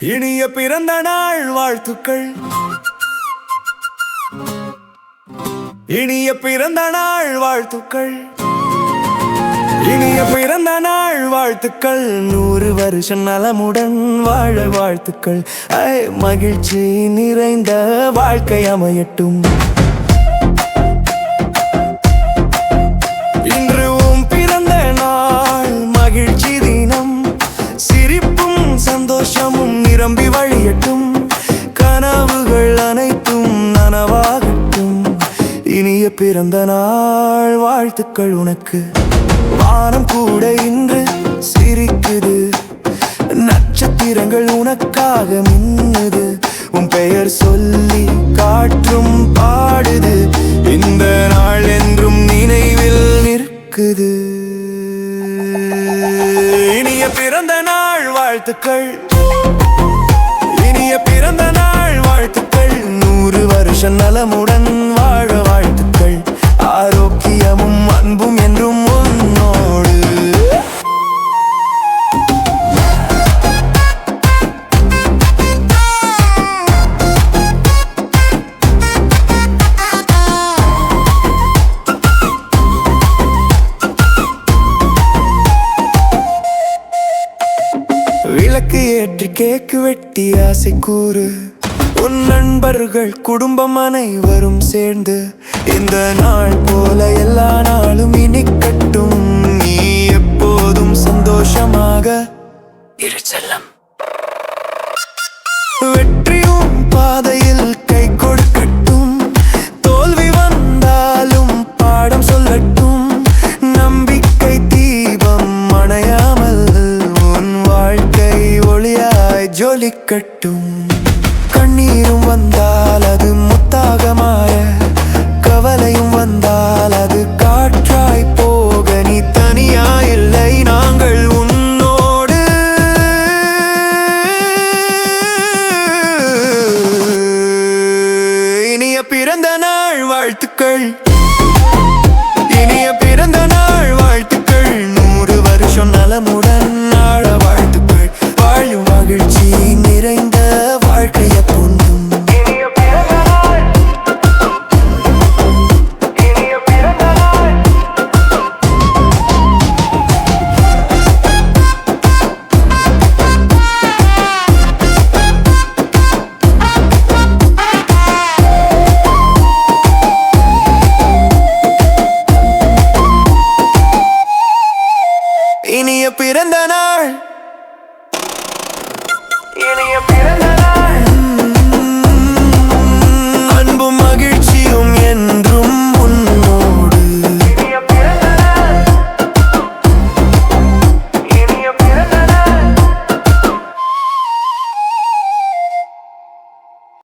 இனிய பிறந்த நாள் வாழ்த்துக்கள். இனிய பிறந்த நாள் வாழ்த்துக்கள். இனிய பிறந்த நாள் வாழ்த்துக்கள். 100 வருஷம் நலமுடன் வாழ வாழ்த்துக்கள். மகிழ்ச்சி நிறைந்த வாழ்க்கை அமையட்டும். இன்று உன் பிறந்த நாள் மகிழ்ச்சி தினம். சிரிப்பும் சந்தோஷமும் நிரம்பி வழியட்டும். கனவுகள் அனைத்தும் நனவாகட்டும். இனிய பிறந்த நாள் வாழ்த்துக்கள் உனக்கு. வானம் கூட இன்று சிரிக்குது. நட்சத்திரங்கள் உனக்காக மின்னுது. உன் பெயர் சொல்லி காற்றும் பாடுது. இந்த நாள் என்றும் நினைவில் நிற்குது. இனிய பிறந்த நாள் வாழ்த்துக்கள். இனிய பிறந்த நாள் வாழ்த்துக்கள். 100 வருஷம் நலமுடன் வாழ வாழ்த்துக்கள். ஆரோக்கியமும் அன்பும் என்றும் உன்னோடு. விளக்கு ஏற்றி கேக்கு வெட்டி ஆசை கூறு. உன் நண்பர்கள் குடும்பம் அனைவரும் சேர்ந்து இந்த நாள் போல எல்லா நாளும் இனிக்கட்டும். நீ எப்போதும் சந்தோஷமாக இரு செல்லம். வெற்றியும் பாதையில் கை கொடுக்கட்டும். தோல்வி வந்தாலும் பாடம் சொல்லட்டும். நம்பிக்கை தீபம் அணையாமல் உன் வாழ்க்கை ஒளியாய் ஜொலிக்கட்டும். கண்ணீரும் வந்தால் அது முத்தாக மாற. கவலையும் வந்தால் அது காற்றாய் போக. நீ தனியாயில்லை, நாங்கள் உன்னோடு. இனிய பிறந்த நாள் வாழ்த்துக்கள்.